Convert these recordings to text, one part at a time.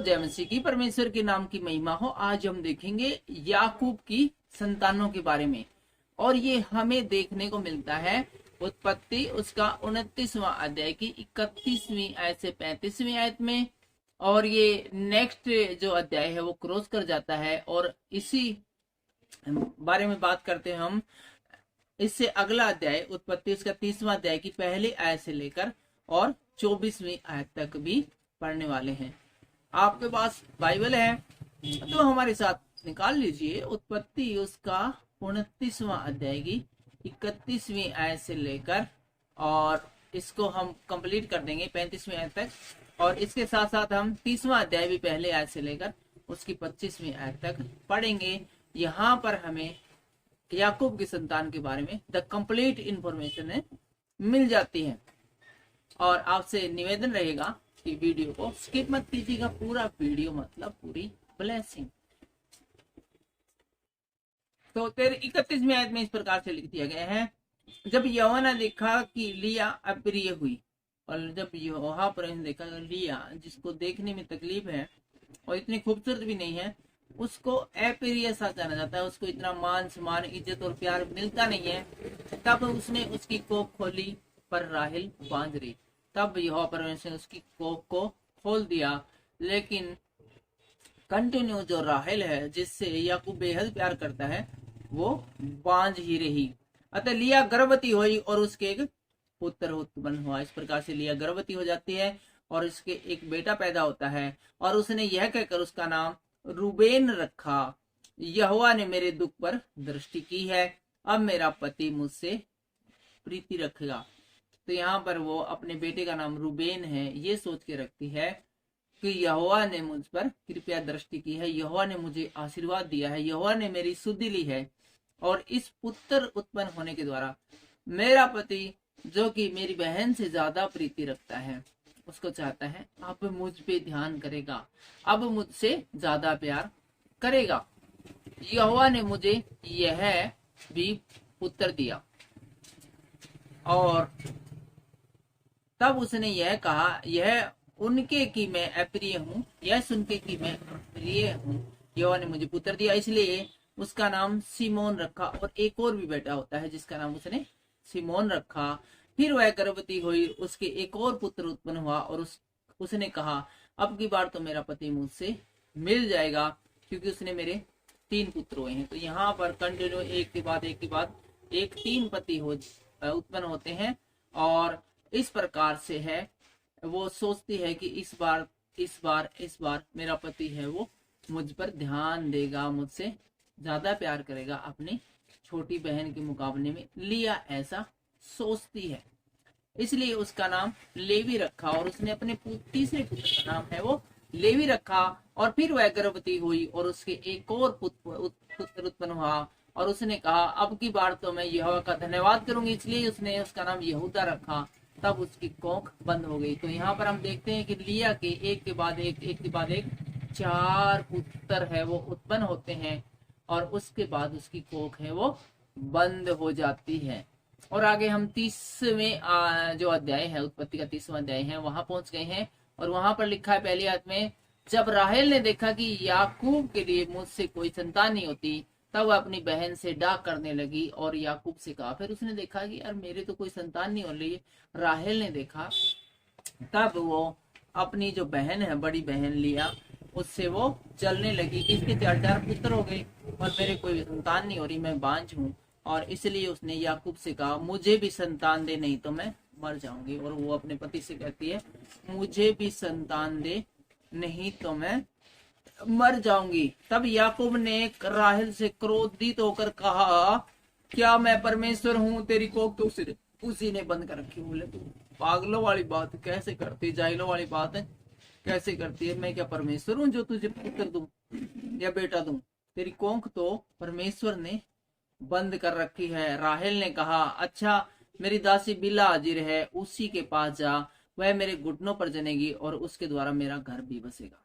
जय मसीह की, परमेश्वर के नाम की महिमा हो। आज हम देखेंगे याकूब की संतानों के बारे में, और ये हमें देखने को मिलता है उत्पत्ति उसका 29वां अध्याय की 31वीं आयत से 35वीं आयत में। और ये नेक्स्ट जो अध्याय है वो क्रॉस कर जाता है, और इसी बारे में बात करते हैं हम। इससे अगला अध्याय उत्पत्ति उसका 30वां अध्याय की पहली आयत से लेकर और 24वीं आयत तक भी पढ़ने वाले हैं। आपके पास बाइबल है तो हमारे साथ निकाल लीजिए उत्पत्ति उसका 29वां अध्याय की 31वीं आयत से लेकर, और इसको हम कंप्लीट कर देंगे 35वीं आयत तक। और इसके साथ साथ हम 30वां अध्याय भी पहले आयत से लेकर उसकी 25वीं आयत तक पढ़ेंगे। यहाँ पर हमें याकूब की संतान के बारे में द कंप्लीट इंफॉर्मेशन मिल जाती है। और आपसे निवेदन रहेगा कि वीडियो को स्किप मत कीजिएगा, पूरा वीडियो मतलब पूरी ब्लेसिंग। तो 31वीं आयत में इस प्रकार से लिख दिया गया है, जब यहोवा ने देखा कि लिया अप्रिय हुई, और जब यहोवा पर देखा लिया, जिसको देखने में तकलीफ है और इतनी खूबसूरत भी नहीं है, उसको अप्रिय सा जाना जाता है, उसको इतना मान सम्मान इज्जत और प्यार मिलता नहीं है, तब उसने उसकी कोख खोली पर राहेल बांझ रही। तब यहोवा परमेश्वर ने उसकी कोख को खोल दिया, लेकिन कंटिन्यू जो राहेल है जिससे याकूब बेहद प्यार करता है वो बांझ ही रही। अतः लिया गर्भवती हुई और उसके एक पुत्र उत्पन्न हुआ। इस प्रकार से लिया गर्भवती हो जाती है और इसके एक बेटा पैदा होता है, और उसने यह कहकर उसका नाम रूबेन रखा, यहोवा ने मेरे दुख पर दृष्टि की है, अब मेरा पति मुझसे प्रीति रखेगा। तो यहाँ पर वो अपने बेटे का नाम रूबेन है, ये सोच के रखती है कि यहोवा ने मुझ पर कृपया दृष्टि की है, यहोवा ने मुझे आशीर्वाद दिया है, यहोवा ने मेरी सुधि ली है, और इस पुत्र उत्पन्न होने के द्वारा मेरा पति जो कि मेरी बहन से ज्यादा प्रीति रखता है, उसको चाहता है अब मुझ पे ध्यान करेगा, अब मुझसे ज्यादा प्यार करेगा। यहोवा ने मुझे यह भी पुत्र दिया। और तब उसने यह कहा, यह उनके कि मैं अप्रिय हूँ, यह सुन के कि मैं अप्रिय हूँ, यहोवा ने मुझे पुत्र दिया, इसलिए उसका नाम सिमोन रखा। और एक और भी बेटा होता है जिसका नाम उसने सिमोन रखा। फिर वह गर्भवती हुई, उसके एक और पुत्र उत्पन्न हुआ, और उसने कहा अब की बार तो मेरा पति मुझसे मिल जाएगा, क्योंकि उसने मेरे 3 पुत्र हुए हैं। तो यहाँ पर कंटिन्यू एक के बाद एक 3 पति उत्पन्न होते हैं, और इस प्रकार से है वो सोचती है कि इस बार मेरा पति है वो मुझ पर ध्यान देगा, मुझसे ज्यादा प्यार करेगा अपनी छोटी बहन के मुकाबले में। लिया ऐसा सोचती है, इसलिए उसका नाम लेवी रखा, और उसने अपने तीसरे पुत्र का नाम है वो लेवी रखा। और फिर वह गर्भवती हुई और उसके एक और पुत्र उत्पन्न हुआ, और उसने कहा अब की बार तो मैं यहोवा का धन्यवाद करूंगी, इसलिए उसने उसका नाम यहूदा रखा। तब उसकी कोख बंद हो गई। तो यहाँ पर हम देखते हैं कि लिया के एक के बाद एक 4 पुत्र है वो उत्पन्न होते हैं, और उसके बाद उसकी कोख है वो बंद हो जाती है। और आगे हम 30वें जो अध्याय है, उत्पत्ति का 30वां अध्याय है, वहां पहुंच गए हैं। और वहां पर लिखा है पहली आयत में, जब राहेल ने देखा कि याकूब के लिए मुझसे कोई संतान नहीं होती, तब वह अपनी बहन से डाक करने लगी और याकूब से कहा। फिर उसने देखा कि यार मेरे तो कोई संतान नहीं हो रही, राहेल ने देखा, तब वो अपनी जो बहन है, बड़ी बहन लिया, उससे वो चलने लगी कि इसके 4 पुत्र हो गए और मेरे कोई संतान नहीं हो रही, मैं बांझ हूँ। और इसलिए उसने याकूब से कहा मुझे भी संतान दे, नहीं तो मैं मर जाऊंगी। और वो अपने पति से कहती है मुझे भी संतान दे, नहीं तो मैं मर जाऊंगी। तब याकूब ने राहेल से क्रोधित होकर कहा क्या मैं परमेश्वर हूँ, तेरी कोख तो उसी ने बंद कर रखी। बोले तू पागलों वाली बात कैसे करती, जाहिलों वाली बात है कैसे करती है, मैं क्या परमेश्वर हूँ जो तुझे पुत्र दूं या बेटा दूं, तेरी कोख तो परमेश्वर ने बंद कर रखी है। राहेल ने कहा अच्छा मेरी दासी बिला हाजिर है, उसी के पास जा, वह मेरे घुटनों पर जनेगी और उसके द्वारा मेरा घर भी बसेगा।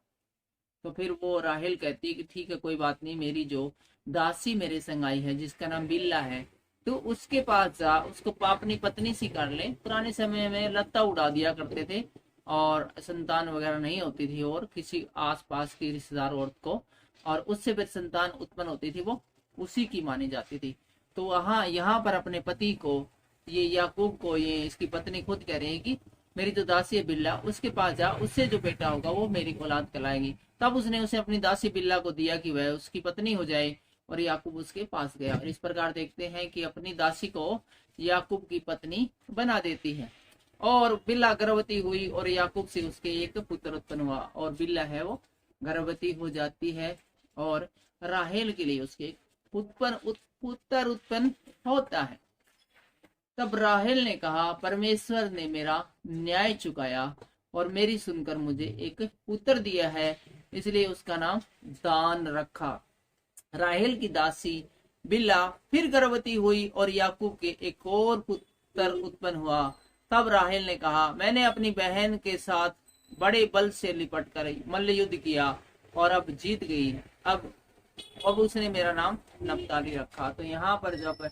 तो फिर वो राहेल कहती है कि ठीक है कोई बात नहीं, मेरी जो दासी मेरे संग आई है जिसका नाम बिल्ला है, तो उसके पास जा, उसको अपनी पत्नी सी कर ले। पुराने समय में लत्ता उड़ा दिया करते थे, और संतान वगैरह नहीं होती थी और किसी आसपास की रिश्तेदार औरत को, और उससे फिर संतान उत्पन्न होती थी वो उसी की मानी जाती थी। तो वहां यहाँ पर अपने पति को, ये याकूब को, ये इसकी पत्नी खुद कह रही है कि मेरी जो दासी है बिल्ला, उसके पास जा, उससे जो बेटा होगा वो मेरी औलाद कहलाएगी। तब उसने उसे अपनी दासी बिल्ला को दिया कि वह उसकी पत्नी हो जाए, और याकूब उसके पास गया। और इस प्रकार देखते हैं कि अपनी दासी को याकूब की पत्नी बना देती है। और बिल्ला गर्भवती हुई और याकूब से उसके एक पुत्र उत्पन्न हुआ, और बिल्ला है वो गर्भवती हो जाती है और राहेल के लिए उसके पुत्र उत्पन्न होता है। तब राहेल ने कहा, परमेश्वर ने मेरा न्याय चुकाया और मेरी सुनकर मुझे एक पुत्र दिया है, इसलिए उसका नाम दान रखा। राहेल की दासी बिल्हा फिर गर्भवती हुई और याकूब के एक और पुत्र उत्पन्न हुआ। तब राहेल ने कहा, मैंने अपनी बहन के साथ बड़े बल से लिपट कर मल्ल युद्ध किया और अब जीत गई। अब उसने मेरा नाम नप्ताली रखा। तो यहाँ पर जब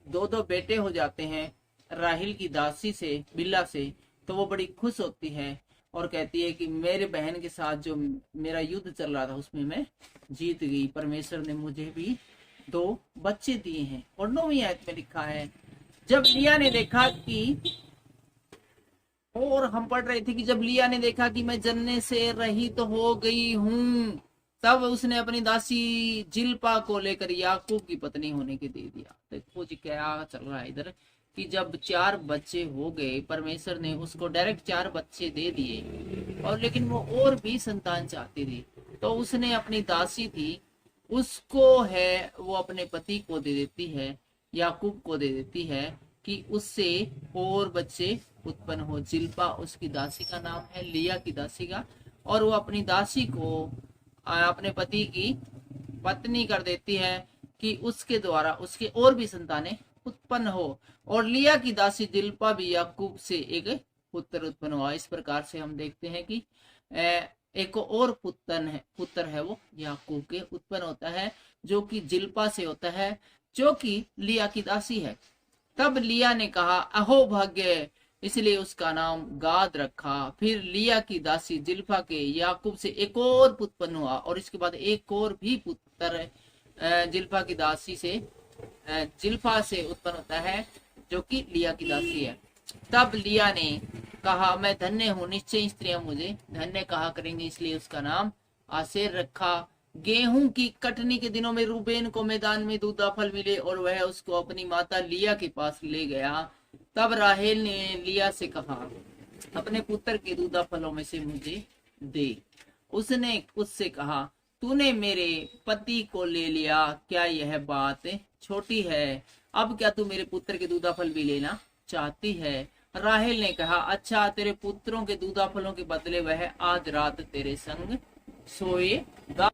दो दो बेटे हो जाते हैं राहेल की दासी से, बिल्हा से, तो वो बड़ी खुश होती है और कहती है कि मेरे बहन के साथ जो मेरा युद्ध चल रहा था उसमें मैं जीत गई, परमेश्वर ने मुझे भी 2 बच्चे दिए हैं। और 9वीं आयत में लिखा है, जब लिया ने देखा कि, और हम पढ़ रहे थे कि जब लिया ने देखा कि मैं जन्ने से रहित तो हो गई हूँ, तब उसने अपनी दासी जिल्पा को लेकर याकूब की पत्नी होने के दे दिया। देखो जी क्या चल रहा है इधर कि जब 4 बच्चे हो गए, परमेश्वर ने उसको डायरेक्ट 4 बच्चे दे दिए, और लेकिन वो और भी संतान चाहती थी, तो उसने अपनी दासी थी उसको है वो अपने पति को दे देती है, याकूब को दे देती है कि उससे और बच्चे उत्पन्न हो। जिल्पा उसकी दासी का नाम है, लिया की दासी का, और वो अपनी दासी को अपने पति की पत्नी कर देती है कि उसके द्वारा उसके और भी संतानें उत्पन्न हो। और लिया की दासी जिल्पा भी याकूब से एक पुत्र उत्पन्न हुआ। इस प्रकार से हम देखते हैं कि एक और पुत्र है वो याकूब के उत्पन्न होता है, जो कि जिल्पा से होता है, जो कि लिया की दासी है। तब लिया ने कहा, अहो भाग्य, इसलिए उसका नाम गाद रखा। फिर लिया की दासी जिल्फा के याकूब से एक और पुत्र उत्पन्न हुआ, और इसके बाद एक और भी पुत्र जिल्फा की दासी से जिल्फा से उत्पन्न होता है, जो कि लिया की दासी है। तब लिया ने कहा, मैं धन्य हूँ, निश्चय स्त्रियां मुझे धन्य कहा करेंगे, इसलिए उसका नाम आसेर रखा। गेहूं की कटनी के दिनों में रूबेन को मैदान में दूधा फल मिले और वह उसको अपनी माता लिया के पास ले गया। तब राहेल ने लिया से कहा, अपने पुत्र के दूधा फलों में से मुझे दे। उसने उससे कहा, तूने मेरे पति को ले लिया, क्या यह बात छोटी है? अब क्या तू मेरे पुत्र के दूधा फल भी लेना चाहती है? राहेल ने कहा, अच्छा, तेरे पुत्रों के दूधा फलों के बदले वह आज रात तेरे संग सोएगा।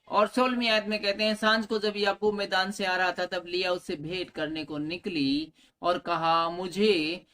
और 16वीं आयत में कहते हैं, सांझ को जब याकूब मैदान से आ रहा था, तब लिया उससे भेंट करने को निकली और कहा, मुझे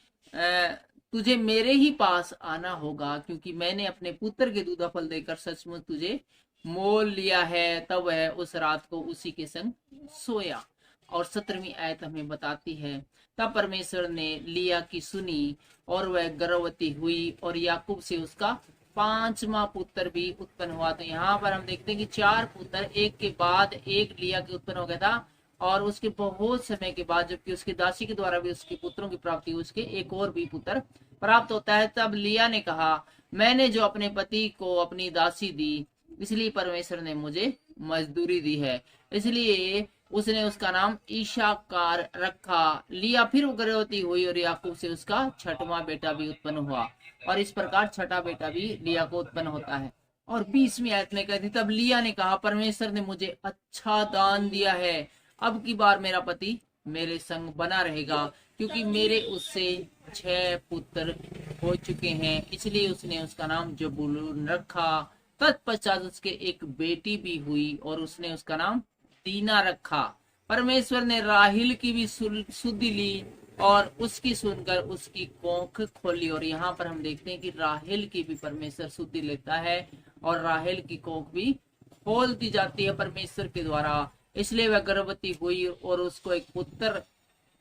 तुझे मेरे ही पास आना होगा, क्योंकि मैंने अपने पुत्र के दूधा फल देकर सचमुच तुझे मोल लिया है। तब वह उस रात को उसी के संग सोया। और 17वीं आयत हमें बताती है, तब परमेश्वर ने लिया की सुनी और वह गर्भवती हुई और याकूब से उसका 5वां पुत्र भी उत्पन्न हुआ। तो यहाँ पर हम देखते हैं कि 4 पुत्र एक के बाद एक लिया के उत्पन्न हो गया था, और उसके बहुत समय के बाद, जबकि उसकी दासी के द्वारा भी उसके पुत्रों की प्राप्ति हुई, उसके एक और भी पुत्र प्राप्त होता है। तब लिया ने कहा, मैंने जो अपने पति को अपनी दासी दी, इसलिए परमेश्वर ने मुझे मजदूरी दी है, इसलिए उसने उसका नाम ईशाकार रखा। लिया फिर गर्भवती हुई और याकूब से उसका 6वां बेटा भी उत्पन्न हुआ, और इस प्रकार 6ठा बेटा भी लिया को उत्पन्न होता है। और 20वीं आयत में कहती, तब लिया ने कहा, परमेश्वर ने मुझे अच्छा दान दिया है, अब की बार मेरा पति मेरे संग बना रहेगा, क्योंकि मेरे उससे 6 पुत्र हो चुके हैं, इसलिए उसने उसका नाम जबूलून रखा। तत्पश्चात उसके एक बेटी भी हुई और उसने उसका नाम दीना रखा। परमेश्वर ने राहिल की भी सुधि ली और उसकी सुनकर उसकी कोख खोली। और यहाँ पर हम देखते हैं कि राहेल की भी परमेश्वर सुधि लेता है और राहेल की कोख भी खोल दी जाती है परमेश्वर के द्वारा, इसलिए वह गर्भवती हुई और उसको एक पुत्र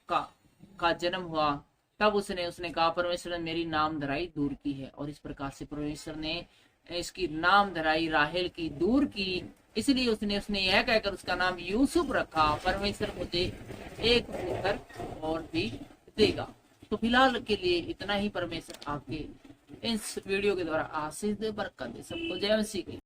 का जन्म हुआ। तब उसने कहा परमेश्वर ने मेरी नाम धराई दूर की है, और इस प्रकार से परमेश्वर ने इसकी नाम धराई राहेल की दूर की, इसलिए उसने यह कहकर उसका नाम यूसुफ रखा, परमेश्वर मुझे एक पुत्र और भी देगा। तो फिलहाल के लिए इतना ही। परमेश्वर आपके इस वीडियो के द्वारा आशीष दे, बरकत दे। सबको जय मसीह की।